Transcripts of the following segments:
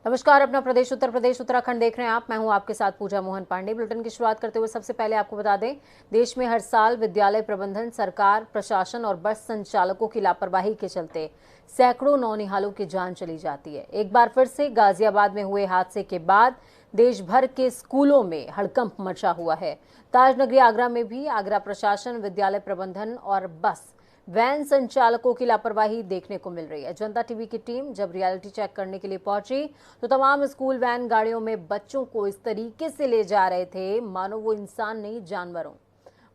नमस्कार। अपना प्रदेश उत्तर प्रदेश उत्तराखंड देख रहे हैं आप। मैं हूं आपके साथ पूजा मोहन पांडे। बुलेटिन की शुरुआत करते हुए सबसे पहले आपको बता दें, देश में हर साल विद्यालय प्रबंधन, सरकार, प्रशासन और बस संचालकों की लापरवाही के चलते सैकड़ों नौनिहालों की जान चली जाती है। एक बार फिर से गाजियाबाद में हुए हादसे के बाद देश भर के स्कूलों में हड़कंप मचा हुआ है। ताजनगरी आगरा में भी आगरा प्रशासन, विद्यालय प्रबंधन और बस वैन संचालकों की लापरवाही देखने को मिल रही है। जनता टीवी की टीम जब रियलिटी चेक करने के लिए पहुंची तो तमाम स्कूल वैन गाड़ियों में बच्चों को इस तरीके से ले जा रहे थे मानो वो इंसान नहीं जानवरों।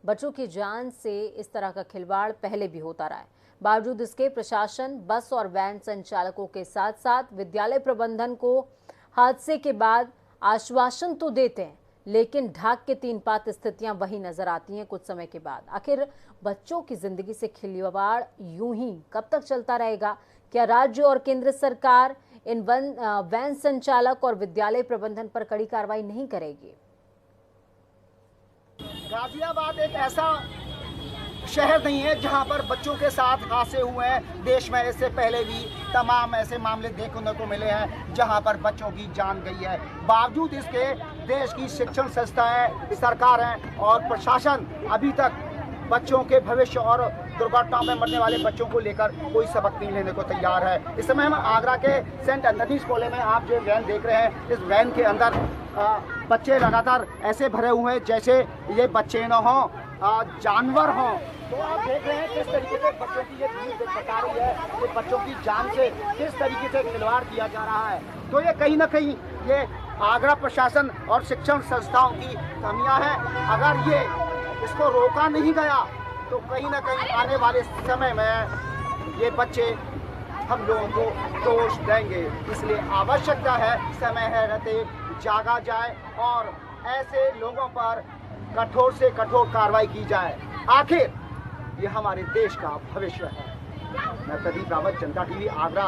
बच्चों की जान से इस तरह का खिलवाड़ पहले भी होता रहा है। बावजूद इसके प्रशासन, बस और वैन संचालकों के साथ साथ विद्यालय प्रबंधन को हादसे के बाद आश्वासन तो देते हैं, लेकिन ढाक के तीन पात स्थितियां वही नजर आती हैं कुछ समय के बाद। आखिर बच्चों की जिंदगी से खिलवाड़ यूं ही कब तक चलता रहेगा? क्या राज्य और केंद्र सरकार इन वैन संचालक और विद्यालय प्रबंधन पर कड़ी कार्रवाई नहीं करेगी? गाजियाबाद एक ऐसा शहर नहीं है जहां पर बच्चों के साथ हादसे हुए हैं। देश में इससे पहले भी तमाम ऐसे मामले देखने को मिले हैं जहां पर बच्चों की जान गई है। बावजूद इसके देश की शिक्षण संस्थाएं, सरकारें और प्रशासन अभी तक बच्चों के भविष्य और दुर्घटनाओं में मरने वाले बच्चों को लेकर कोई सबक नहीं लेने को तैयार है। इस समय हम आगरा के सेंट एंथनीज कॉलेज में आप जो वैन देख रहे हैं, इस वैन के अंदर बच्चे लगातार ऐसे भरे हुए हैं जैसे ये बच्चे न हों, जानवर हों। तो आप देख रहे हैं किस तरीके से बच्चों की ये भीड़ बता रही है कि बच्चों की जान से किस तरीके से खिलवाड़ किया जा रहा है। तो ये कहीं ना कहीं ये आगरा प्रशासन और शिक्षण संस्थाओं की कमियां हैं। अगर ये इसको रोका नहीं गया तो कहीं ना कहीं आने वाले समय में ये बच्चे हम लोगों को दोष देंगे। इसलिए आवश्यकता है समय है रहते जागा जाए और ऐसे लोगों पर कठोर से कठोर कार्रवाई की जाए। आखिर ये हमारे देश का भविष्य है। मैं प्रदीप रावत, जनता टीवी, आगरा।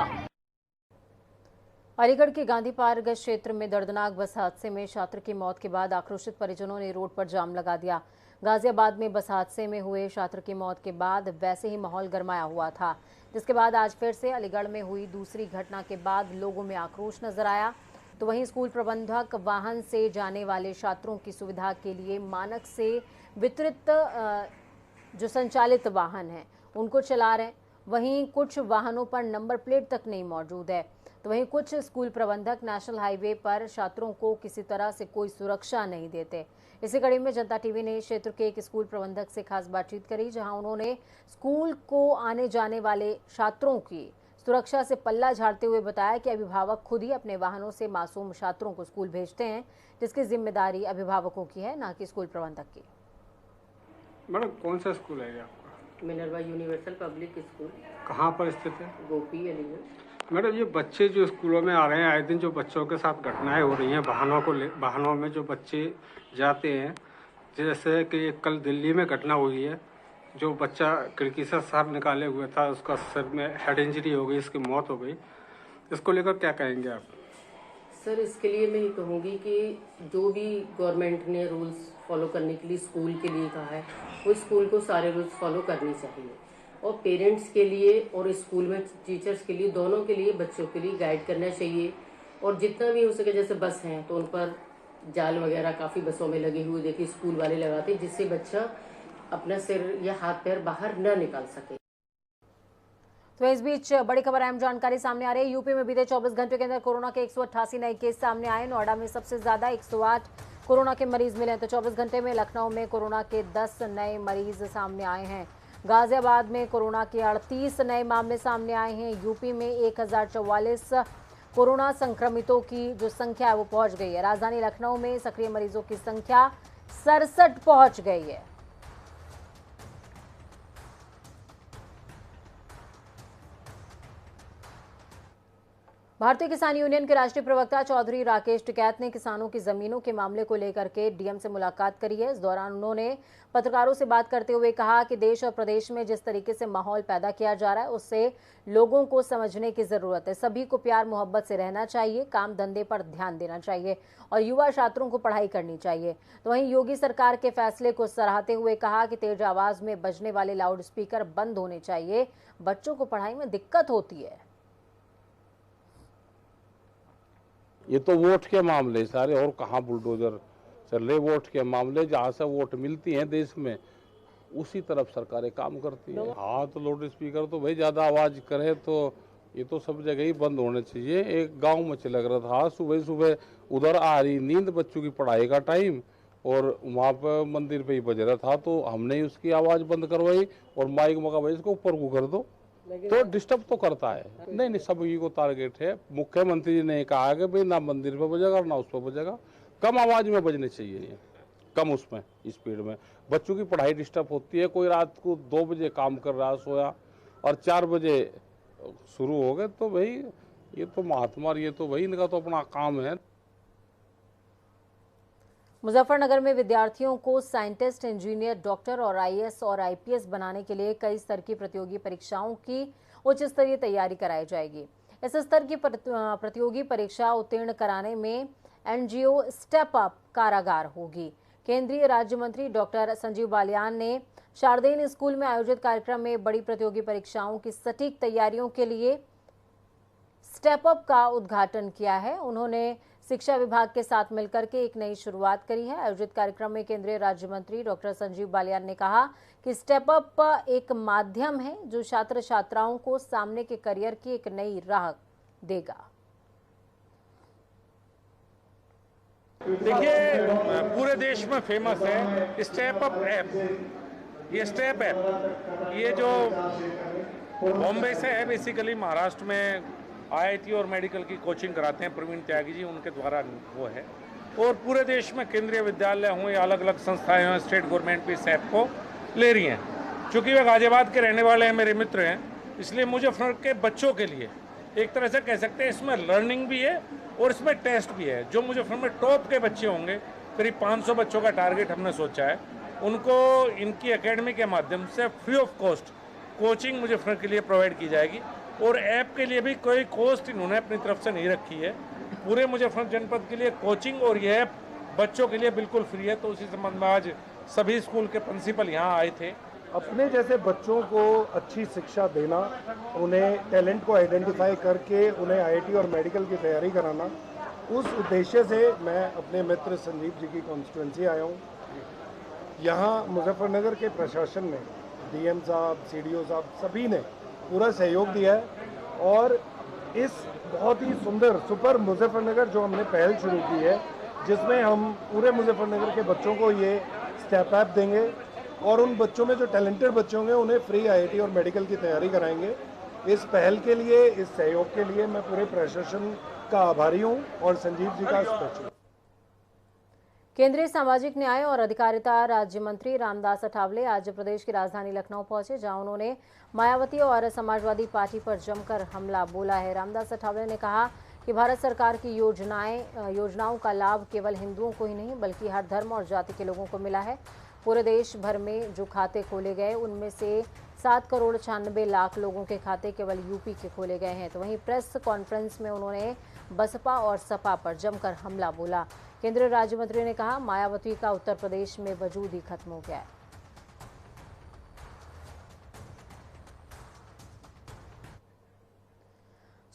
अलीगढ़ के गांधी पार्क क्षेत्र में दर्दनाक बस हादसे में छात्र की मौत के बाद आक्रोशित परिजनों ने रोड पर जाम लगा दिया। गाजियाबाद में बस हादसे में हुए छात्र की मौत के बाद वैसे ही माहौल गरमाया हुआ था, जिसके बाद आज फिर से अलीगढ़ में हुई दूसरी घटना के बाद लोगों में आक्रोश नजर आया। तो वहीं स्कूल प्रबंधक वाहन से जाने वाले छात्रों की सुविधा के लिए मानक से वितरित जो संचालित वाहन हैं उनको चला रहे हैं। वहीं कुछ वाहनों पर नंबर प्लेट तक नहीं मौजूद है। तो वहीं कुछ स्कूल प्रबंधक नेशनल हाईवे पर छात्रों को किसी तरह से कोई सुरक्षा नहीं देते। इसी कड़ी में जनता टीवी ने क्षेत्र के एक स्कूल प्रबंधक से खास बातचीत करी, जहां उन्होंने स्कूल को आने जाने वाले छात्रों की सुरक्षा से पल्ला झाड़ते हुए बताया कि अभिभावक खुद ही अपने वाहनों से मासूम छात्रों को स्कूल भेजते हैं, जिसकी जिम्मेदारी अभिभावकों की है, ना कि स्कूल प्रबंधक की। मैडम, कौन सा स्कूल है आपका? Minerva universal public school. कहाँ पर स्थित है? गोपी, अलीगढ़। मैडम, ये बच्चे जो स्कूलों में आ रहे हैं, आए दिन जो बच्चों के साथ घटनाएं हो रही हैं, वाहनों में जो बच्चे जाते हैं, जैसे कि कल दिल्ली में घटना हुई है, जो बच्चा खिड़की से सर निकाले हुए था, उसका सिर में हेड इंजरी हो गई, इसकी मौत हो गई। इसको लेकर क्या कहेंगे आप? सर, इसके लिए मैं ये कहूँगी कि जो भी गवर्नमेंट ने रूल्स फॉलो करने के लिए स्कूल के लिए कहा है, वो स्कूल को सारे रूल्स फॉलो करने चाहिए। और पेरेंट्स के लिए और स्कूल में टीचर्स के लिए, दोनों के लिए, बच्चों के लिए गाइड करना चाहिए। और जितना भी हो सके, जैसे बस हैं तो उन पर जाल वगैरह काफ़ी बसों में लगे हुए देखिए स्कूल वाले लगाते हैं, जिससे बच्चा अपना सिर या हाथ पैर बाहर न निकाल सके। तो इस बीच बड़ी खबर, अहम जानकारी सामने आ रही है। यूपी में बीते 24 घंटे के अंदर कोरोना के 188 नए केस सामने आए। नोएडा में सबसे ज्यादा 108 कोरोना के मरीज मिले। तो 24 घंटे में लखनऊ में कोरोना के 10 नए मरीज सामने आए हैं। गाजियाबाद में कोरोना के 38 नए मामले सामने आए हैं। यूपी में 1044 कोरोना संक्रमितों की जो संख्या है वो पहुंच गई है। राजधानी लखनऊ में सक्रिय मरीजों की संख्या 67 पहुंच गई है। भारतीय किसान यूनियन के राष्ट्रीय प्रवक्ता चौधरी राकेश टिकैत ने किसानों की जमीनों के मामले को लेकर के डीएम से मुलाकात करी है। इस दौरान उन्होंने पत्रकारों से बात करते हुए कहा कि देश और प्रदेश में जिस तरीके से माहौल पैदा किया जा रहा है उससे लोगों को समझने की जरूरत है। सभी को प्यार मोहब्बत से रहना चाहिए, काम धंधे पर ध्यान देना चाहिए और युवा छात्रों को पढ़ाई करनी चाहिए। तो वहीं योगी सरकार के फैसले को सराहते हुए कहा कि तेज आवाज में बजने वाले लाउड स्पीकर बंद होने चाहिए, बच्चों को पढ़ाई में दिक्कत होती है। ये तो वोट के मामले सारे, और कहाँ बुलडोजर चल रहे। वोट के मामले, जहाँ से वोट मिलती हैं देश में उसी तरफ सरकारें काम करती हैं। हाँ, तो लाउड स्पीकर तो भाई ज़्यादा आवाज़ करे तो ये तो सब जगह ही बंद होने चाहिए। एक गांव में लग रहा था, सुबह सुबह उधर आ रही नींद, बच्चों की पढ़ाई का टाइम, और वहाँ पर मंदिर पे ही बज रहा था, तो हमने उसकी आवाज़ बंद करवाई और माइक मगा भाई इसको ऊपर को कर दो, तो डिस्टर्ब तो करता है। नहीं, सभी को टारगेट है। मुख्यमंत्री जी ने कहा कि भाई ना मंदिर पे बजेगा ना उस पर बजेगा, कम आवाज में बजने चाहिए, ये कम उसमें स्पीड में। बच्चों की पढ़ाई डिस्टर्ब होती है। कोई रात को 2 बजे काम कर रहा सोया और 4 बजे शुरू हो गए, तो भाई ये तो महात्मा, ये तो भाई इनका तो अपना काम है। मुजफ्फरनगर में विद्यार्थियों को साइंटिस्ट, इंजीनियर, डॉक्टर और आईएएस और आईपीएस बनाने के लिए कई स्तर की प्रतियोगी परीक्षाओं की उच्च स्तरीय तैयारी कराई जाएगी। इस स्तर की प्रतियोगी परीक्षा उत्तीर्ण कराने में एनजीओ स्टेप अप कारागार होगी। केंद्रीय राज्य मंत्री डॉक्टर संजीव बालियान ने शारदेन स्कूल में आयोजित कार्यक्रम में बड़ी प्रतियोगी परीक्षाओं की सटीक तैयारियों के लिए स्टेप अप का उद्घाटन किया है। उन्होंने शिक्षा विभाग के साथ मिलकर के एक नई शुरुआत करी है। आयोजित कार्यक्रम में केंद्रीय राज्य मंत्री डॉक्टर संजीव बालियान ने कहा कि स्टेप अप एक माध्यम है जो छात्र छात्राओं को सामने के करियर की एक नई राह देगा। देखिए, पूरे देश में फेमस है स्टेप अप ऐप। ये स्टेप ऐप ये जो बॉम्बे से है, बेसिकली महाराष्ट्र में आईआईटी और मेडिकल की कोचिंग कराते हैं प्रवीण त्यागी जी, उनके द्वारा वो है। और पूरे देश में केंद्रीय विद्यालय हों या अलग अलग संस्थाएं हों, स्टेट गवर्नमेंट भी इस ऐप को ले रही हैं। चूँकि वे गाजियाबाद के रहने वाले हैं, मेरे मित्र हैं, इसलिए मुजफ्फरनगर के बच्चों के लिए एक तरह से कह सकते हैं इसमें लर्निंग भी है और इसमें टेस्ट भी है। जो मुजफ्फरनगर में टॉप के बच्चे होंगे, करीब 500 बच्चों का टारगेट हमने सोचा है, उनको इनकी एकेडमी के माध्यम से free of cost coaching Muzaffarnagar के लिए प्रोवाइड की जाएगी। और ऐप के लिए भी कोई कॉस्ट इन्होंने अपनी तरफ से नहीं रखी है। पूरे मुजफ्फरनगर जनपद के लिए कोचिंग और यह ऐप बच्चों के लिए बिल्कुल फ्री है। तो उसी संबंध में आज सभी स्कूल के प्रिंसिपल यहाँ आए थे। अपने जैसे बच्चों को अच्छी शिक्षा देना, उन्हें टैलेंट को आइडेंटिफाई करके उन्हें आईआईटी और मेडिकल की तैयारी कराना, उस उद्देश्य से मैं अपने मित्र संजीव जी की कॉन्स्टिट्यूंसी आया हूँ। यहाँ मुजफ्फरनगर के प्रशासन ने, डीएम साहब, सीडीओ साहब, सभी ने पूरा सहयोग दिया है। और इस बहुत ही सुंदर सुपर मुजफ्फरनगर जो हमने पहल शुरू की है, जिसमें हम पूरे मुजफ्फरनगर के बच्चों को ये स्टेप ऐप देंगे और उन बच्चों में जो टैलेंटेड बच्चे होंगे उन्हें फ्री आईआईटी और मेडिकल की तैयारी कराएंगे। इस पहल के लिए, इस सहयोग के लिए मैं पूरे प्रशासन का आभारी हूँ और संजीव जी का स्पेशल। केंद्रीय सामाजिक न्याय और अधिकारिता राज्य मंत्री रामदास अठावले आज प्रदेश की राजधानी लखनऊ पहुंचे, जहां उन्होंने मायावती और समाजवादी पार्टी पर जमकर हमला बोला है। रामदास अठावले ने कहा कि भारत सरकार की योजनाओं का लाभ केवल हिंदुओं को ही नहीं बल्कि हर धर्म और जाति के लोगों को मिला है। पूरे देश भर में जो खाते खोले गए उनमें से 7 करोड़ 96 लाख लोगों के खाते केवल यूपी के खोले गए हैं। तो वहीं प्रेस कॉन्फ्रेंस में उन्होंने बसपा और सपा पर जमकर हमला बोला। केंद्रीय राज्य मंत्री ने कहा मायावती का उत्तर प्रदेश में वजूद ही खत्म हो गया है।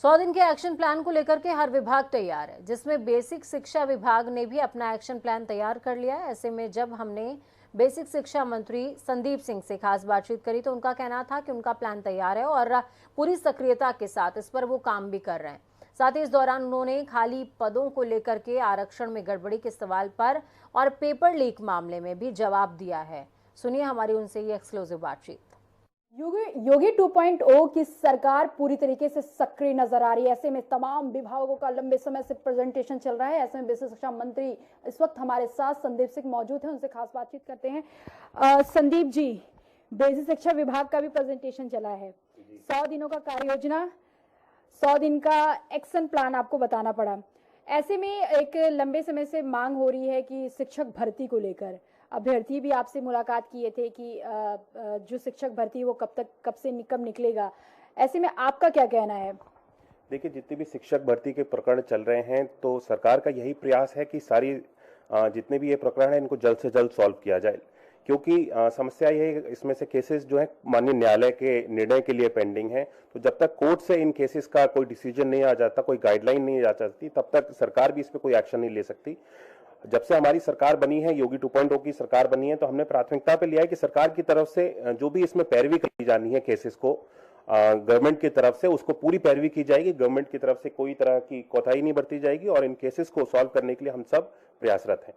सौ दिन के एक्शन प्लान को लेकर के हर विभाग तैयार है, जिसमें बेसिक शिक्षा विभाग ने भी अपना एक्शन प्लान तैयार कर लिया है। ऐसे में जब हमने बेसिक शिक्षा मंत्री संदीप सिंह से खास बातचीत करी तो उनका कहना था कि उनका प्लान तैयार है और पूरी सक्रियता के साथ इस पर वो काम भी कर रहे हैं। साथ ही इस दौरान उन्होंने खाली पदों को लेकर के आरक्षण में गड़बड़ी के सवाल पर और पेपर लीक मामले में भी जवाब दिया है। सुनिए हमारी उनसे ये एक्सक्लूसिव बातचीत। योगी 2.0 की सरकार पूरी तरीके से सक्रिय नजर आ रही है। ऐसे में तमाम विभागों का लंबे समय से प्रेजेंटेशन चल रहा है। ऐसे में बेसिक शिक्षा मंत्री इस वक्त हमारे साथ संदीप सिंह मौजूद हैं, उनसे खास बातचीत करते हैं। संदीप जी, बेसिक शिक्षा विभाग का भी प्रेजेंटेशन चला है, 100 दिनों का कार्य योजना, 100 दिन का एक्शन प्लान आपको बताना पड़ा। ऐसे में एक लंबे समय से मांग हो रही है कि शिक्षक भर्ती को लेकर, अभ्यर्थी भी आपसे मुलाकात किए थे कि जो शिक्षक भर्ती वो कब निकलेगा। ऐसे में आपका क्या कहना है? देखिए, जितने भी शिक्षक भर्ती के प्रकरण चल रहे हैं तो सरकार का यही प्रयास है कि सारी जितने भी ये प्रकरण है इनको जल्द से जल्द सॉल्व किया जाए, क्योंकि समस्या ये है, इसमें से केसेस जो है माननीय न्यायालय के निर्णय के लिए पेंडिंग है। तो जब तक कोर्ट से इन केसेस का कोई डिसीजन नहीं आ जाता, कोई गाइडलाइन नहीं आ जाती, तब तक सरकार भी इस पर कोई एक्शन नहीं ले सकती। जब से हमारी सरकार बनी है, योगी 2.0 की सरकार बनी है, तो हमने प्राथमिकता पे लिया है कि सरकार की तरफ से जो भी इसमें पैरवी की जानी है केसेस को गवर्नमेंट की तरफ से, उसको पूरी पैरवी की जाएगी। गवर्नमेंट की तरफ से कोई तरह की कोताही नहीं बरती जाएगी और इन केसेस को सॉल्व करने के लिए हम सब प्रयासरत हैं।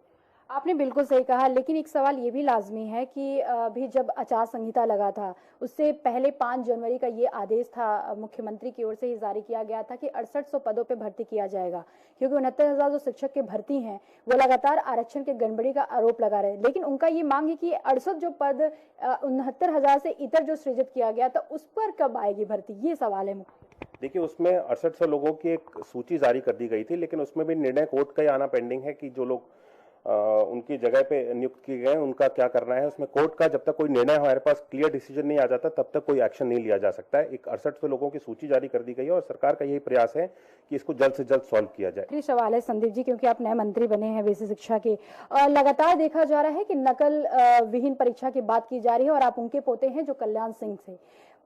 आपने बिल्कुल सही कहा, लेकिन एक सवाल ये भी लाजमी है कि अभी जब आचार संहिता लगा था उससे पहले 5 जनवरी का ये आदेश था, मुख्यमंत्री की ओर से ही जारी किया गया था कि 6800 पदों पे भर्ती किया जाएगा, क्योंकि 69,000 जो शिक्षक के भर्ती हैं वो लगातार आरक्षण के गड़बड़ी का आरोप लगा रहे हैं। लेकिन उनका ये मांग है कि 68 जो पद 69,000 से इतर जो सृजित किया गया था उस पर कब आएगी भर्ती, ये सवाल है। देखिए, उसमें 6800 लोगों की एक सूची जारी कर दी गई थी, लेकिन उसमें भी निर्णय कोर्ट का ही आना पेंडिंग है कि जो लोग उनकी जगह पे नियुक्त किए गए उनका क्या करना है। उसमें कोर्ट का जब तक कोई निर्णय हमारे पास क्लियर डिसीजन नहीं आ जाता तब तक कोई एक्शन नहीं लिया जा सकता है। एक 6800 लोगों की सूची जारी कर दी गई है और सरकार का यही प्रयास है कि इसको जल्द से जल्द सॉल्व किया जाए। सवाल है संदीप जी, क्योंकि आप नए मंत्री बने हैं बेसिक शिक्षा के, लगातार देखा जा रहा है कि नकल विहीन परीक्षा की बात की जा रही है और आप उनके पोते हैं जो कल्याण सिंह से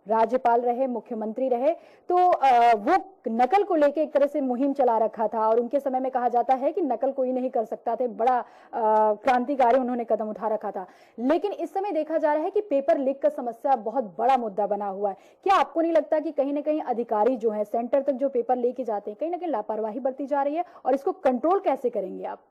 राज्यपाल रहे, मुख्यमंत्री रहे, तो वो नकल को लेके एक तरह से मुहिम चला रखा था और उनके समय में कहा जाता है कि नकल कोई नहीं कर सकता थे, बड़ा क्रांतिकारी उन्होंने कदम उठा रखा था। लेकिन इस समय देखा जा रहा है कि पेपर लीक का समस्या बहुत बड़ा मुद्दा बना हुआ है। क्या आपको नहीं लगता कि कहीं ना कहीं अधिकारी जो है सेंटर तक जो पेपर लेके जाते हैं, कहीं ना कहीं लापरवाही बरती जा रही है और इसको कंट्रोल कैसे करेंगे आप?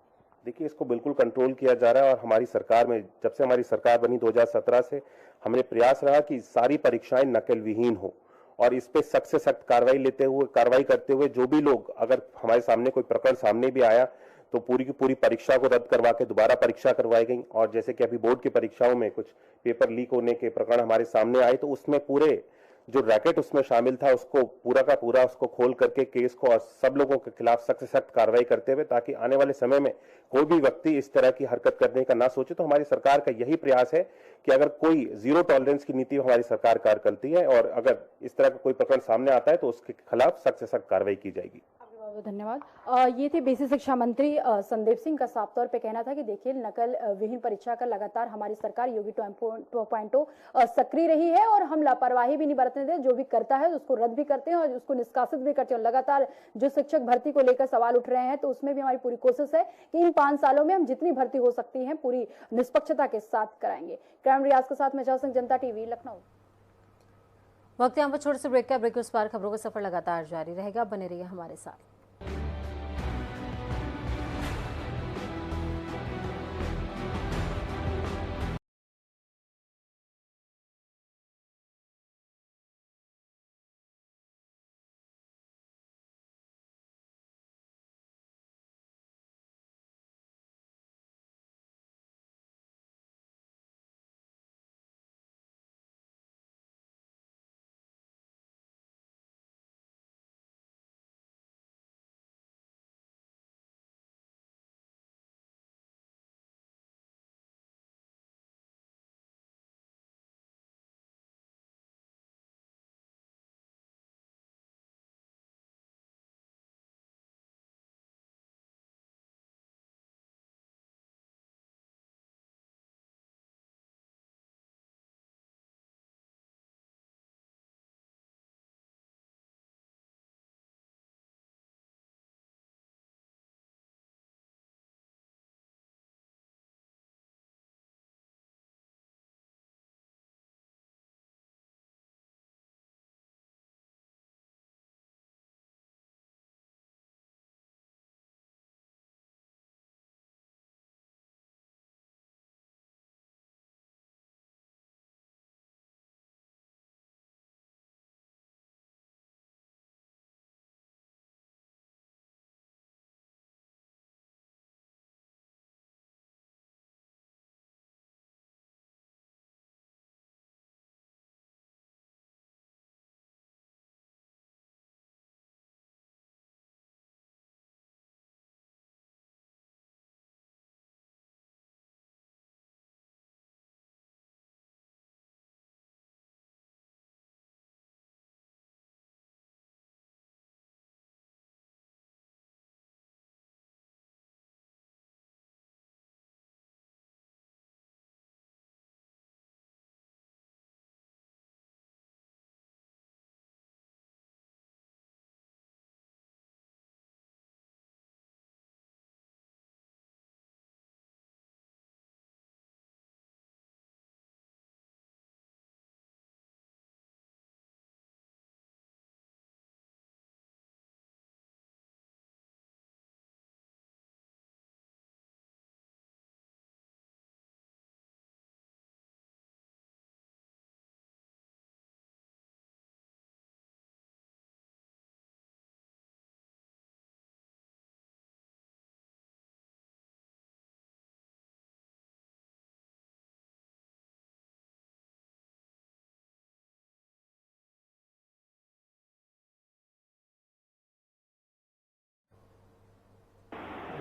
देखिए, इसको बिल्कुल कंट्रोल किया जा रहा है और हमारी सरकार में, जब से हमारी सरकार बनी 2017 से, हमने प्रयास रहा कि सारी परीक्षाएं नकल विहीन हो और इस पे सख्त से सख्त कार्रवाई करते हुए जो भी लोग, अगर हमारे सामने कोई प्रकरण सामने भी आया तो पूरी की पूरी परीक्षा को रद्द करवा के दोबारा परीक्षा करवाई गई। और जैसे कि अभी बोर्ड की परीक्षाओं में कुछ पेपर लीक होने के प्रकरण हमारे सामने आए तो उसमें पूरे जो रैकेट उसमें शामिल था उसको पूरा का पूरा उसको खोल करके केस को और सब लोगों के खिलाफ सख्त से सख्त कार्रवाई करते हुए, ताकि आने वाले समय में कोई भी व्यक्ति इस तरह की हरकत करने का ना सोचे। तो हमारी सरकार का यही प्रयास है कि अगर कोई जीरो टॉलरेंस की नीति हमारी सरकार कार्य करती है और अगर इस तरह का कोई प्रकरण सामने आता है तो उसके खिलाफ सख्त से सख्त कार्रवाई की जाएगी। धन्यवाद। ये थे बेसिक शिक्षा मंत्री संदीप सिंह का साफ तौर पे कहना था कि देखिए, नकल विहीन परीक्षा का लगातार हमारी सरकार योगी 2.0 सक्रिय रही है और हम लापरवाही भी नहीं बरतने दें, जो भी करता है उसको रद्द भी करते हैं और उसको निष्कासित भी करते हैं। लगातार जो शिक्षक भर्ती को लेकर सवाल उठ रहे हैं तो उसमें भी हमारी पूरी कोशिश है कि इन 5 सालों में हम जितनी भर्ती हो सकती है पूरी निष्पक्षता के साथ कराएंगे। कैमरा रियाज के साथ मैं सिंह, जनता टीवी, लखनऊ। वक्त यहाँ पर छोटे से ब्रेक का। ब्रेक के उस पार खबरों का सफर लगातार जारी रहेगा, बने रहिए हमारे साथ।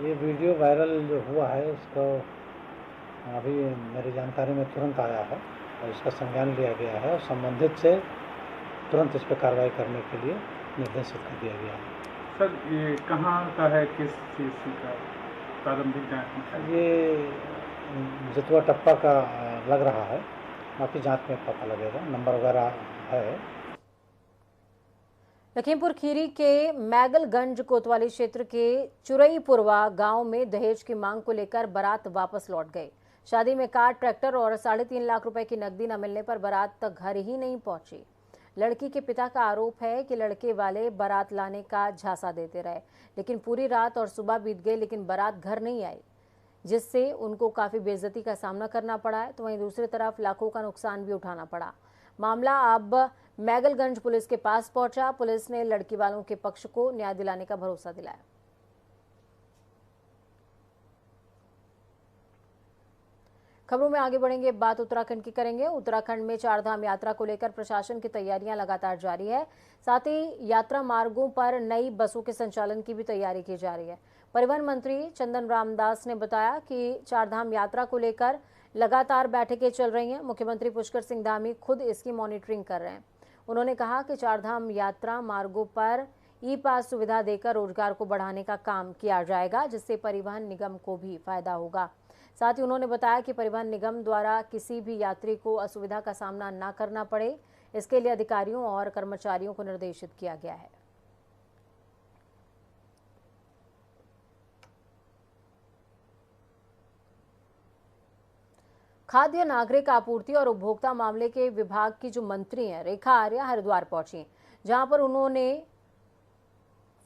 ये वीडियो वायरल जो हुआ है उसको अभी मेरी जानकारी में तुरंत आया है और इसका संज्ञान लिया गया है और संबंधित से तुरंत इस पर कार्रवाई करने के लिए निर्देशित कर दिया गया है। सर ये कहाँ का है, किस चीज़ का प्रारंभिक जाँच में? ये जितवा टप्पा का लग रहा है, बाकी जांच में पता लगेगा, नंबर वगैरह है। लखीमपुर खीरी के मैगलगंज कोतवाली क्षेत्र के चुरईपुरवा गांव में दहेज की मांग को लेकर बारात वापस लौट गई। शादी में कार, ट्रैक्टर और 3.5 लाख रुपए की नकदी न मिलने पर बारात तक घर ही नहीं पहुंची। लड़की के पिता का आरोप है कि लड़के वाले बारात लाने का झांसा देते रहे, लेकिन पूरी रात और सुबह बीत गई लेकिन बारात घर नहीं आई, जिससे उनको काफी बेइज्जती का सामना करना पड़ा है। तो वहीं दूसरी तरफ लाखों का नुकसान भी उठाना पड़ा। मामला अब मैगलगंज पुलिस के पास पहुंचा। पुलिस ने लड़की वालों के पक्ष को न्याय दिलाने का भरोसा दिलाया। खबरों में आगे बढ़ेंगे, बात उत्तराखंड की करेंगे। उत्तराखंड में चारधाम यात्रा को लेकर प्रशासन की तैयारियां लगातार जारी है। साथ ही यात्रा मार्गों पर नई बसों के संचालन की भी तैयारी की जा रही है। परिवहन मंत्री चंदन रामदास ने बताया कि चारधाम यात्रा को लेकर लगातार बैठकें चल रही हैं। मुख्यमंत्री पुष्कर सिंह धामी खुद इसकी मॉनिटरिंग कर रहे हैं। उन्होंने कहा कि चारधाम यात्रा मार्गों पर ई पास सुविधा देकर रोजगार को बढ़ाने का काम किया जाएगा, जिससे परिवहन निगम को भी फायदा होगा। साथ ही उन्होंने बताया कि परिवहन निगम द्वारा किसी भी यात्री को असुविधा का सामना न करना पड़े, इसके लिए अधिकारियों और कर्मचारियों को निर्देशित किया गया है। खाद्य नागरिक आपूर्ति और उपभोक्ता मामले के विभाग की जो मंत्री हैं रेखा आर्या हरिद्वार पहुंची, जहां पर उन्होंने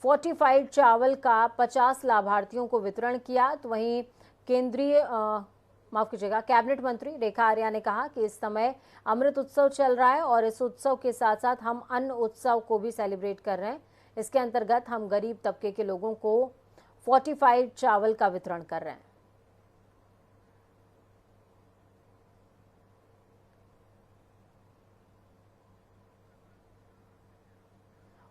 फोर्टिफाइड चावल का 50 लाभार्थियों को वितरण किया। तो वहीं कैबिनेट मंत्री रेखा आर्या ने कहा कि इस समय अमृत उत्सव चल रहा है और इस उत्सव के साथ साथ हम अन्न उत्सव को भी सेलिब्रेट कर रहे हैं। इसके अंतर्गत हम गरीब तबके के लोगों को फोर्टिफाइड चावल का वितरण कर रहे हैं।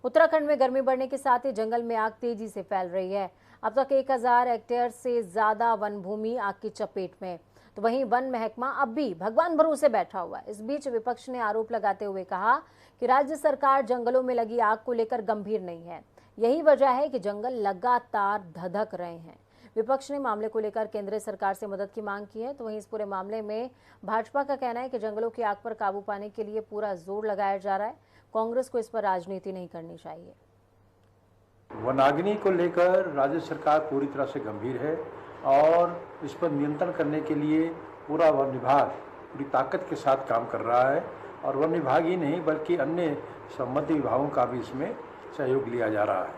उत्तराखंड में गर्मी बढ़ने के साथ ही जंगल में आग तेजी से फैल रही है। अब तक 1000 हेक्टेयर से ज्यादा वन भूमि आग की चपेट में। तो वहीं वन महकमा अब भी भगवान भरोसे बैठा हुआ है। इस बीच विपक्ष ने आरोप लगाते हुए कहा कि राज्य सरकार जंगलों में लगी आग को लेकर गंभीर नहीं है। यही वजह है कि जंगल लगातार धधक रहे हैं। विपक्ष ने मामले को लेकर केंद्र सरकार से मदद की मांग की है। तो वहीं इस पूरे मामले में भाजपा का कहना है कि जंगलों की आग पर काबू पाने के लिए पूरा जोर लगाया जा रहा है। कांग्रेस को इस पर राजनीति नहीं करनी चाहिए। वनाग्नि को लेकर राज्य सरकार पूरी तरह से गंभीर है और इस पर नियंत्रण करने के लिए पूरा वन विभाग पूरी ताकत के साथ काम कर रहा है और वन विभाग ही नहीं बल्कि अन्य संबंधित विभागों का भी इसमें सहयोग लिया जा रहा है।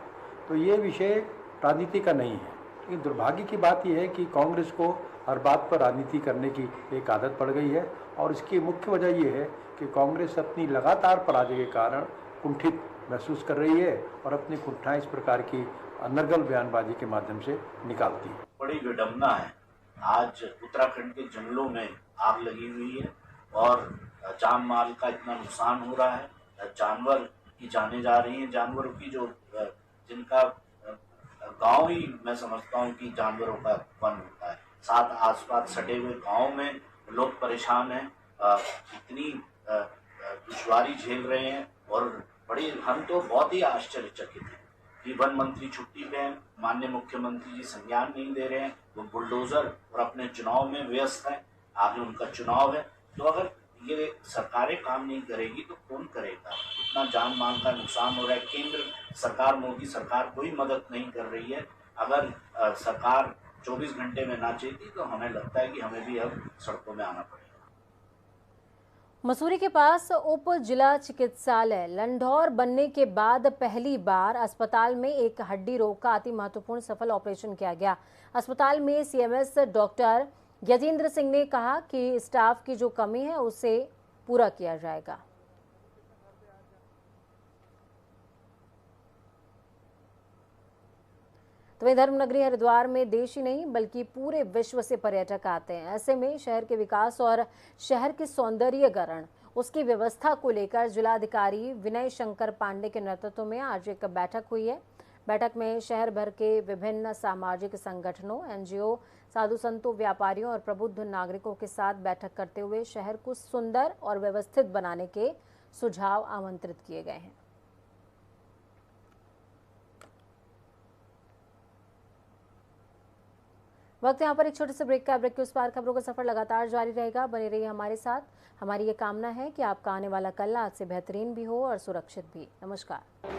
तो ये विषय राजनीति का नहीं है, लेकिन दुर्भाग्य की बात यह है कि कांग्रेस को हर बात पर राजनीति करने की एक आदत पड़ गई है और इसकी मुख्य वजह यह है कि कांग्रेस अपनी लगातार पराजय के कारण कुंठित महसूस कर रही है और अपनी कुंठाएं इस प्रकार की अनर्गल बयानबाजी के माध्यम से निकालती है। बड़ी विडम्बना है, आज उत्तराखंड के जंगलों में आग लगी हुई है और जान माल का इतना नुकसान हो रहा है, जानवर की जाने जा रही हैं, जानवरों की जो जिनका गांव ही मैं समझता हूं कि जानवरों का वन होता है। साथ आसपास सटे हुए गांव में लोग परेशान हैं, इतनी दुश्वारी झेल रहे हैं और बड़ी हम तो बहुत ही आश्चर्यचकित हैं कि वन मंत्री छुट्टी पे हैं, माननीय मुख्यमंत्री जी संज्ञान नहीं दे रहे हैं, वो बुलडोजर और अपने चुनाव में व्यस्त हैं, आगे उनका चुनाव है। तो अगर ये सरकारें काम नहीं करेगी तो कौन करेगा? इतना जान माल का नुकसान हो रहा है, केंद्र सरकार मोदी सरकार कोई मदद नहीं कर रही है। अगर सरकार 24 घंटे में ना चलती तो हमें लगता है कि हमें भी अब सड़कों में आना पड़ेगा। मसूरी के पास उप जिला चिकित्सालय लंढौर बनने के बाद पहली बार अस्पताल में एक हड्डी रोग का अति महत्वपूर्ण सफल ऑपरेशन किया गया। अस्पताल में सीएमएस डॉक्टर गजेंद्र सिंह ने कहा कि स्टाफ की जो कमी है उसे पूरा किया जाएगा। तो वहीं धर्मनगरी हरिद्वार में देश ही नहीं बल्कि पूरे विश्व से पर्यटक आते हैं। ऐसे में शहर के विकास और शहर के सौंदर्यीकरण उसकी व्यवस्था को लेकर जिलाधिकारी विनय शंकर पांडे के नेतृत्व में आज एक बैठक हुई है। बैठक में शहर भर के विभिन्न सामाजिक संगठनों, एनजीओ, साधु संतों, व्यापारियों और प्रबुद्ध नागरिकों के साथ बैठक करते हुए शहर को सुंदर और व्यवस्थित बनाने के सुझाव आमंत्रित किए गए हैं। वक्त यहाँ पर एक छोटे से ब्रेक का। ब्रेक के उस पार खबरों का सफर लगातार जारी रहेगा। बने रहिए हमारे साथ। हमारी ये कामना है कि आपका आने वाला कल आज से बेहतरीन भी हो और सुरक्षित भी। नमस्कार।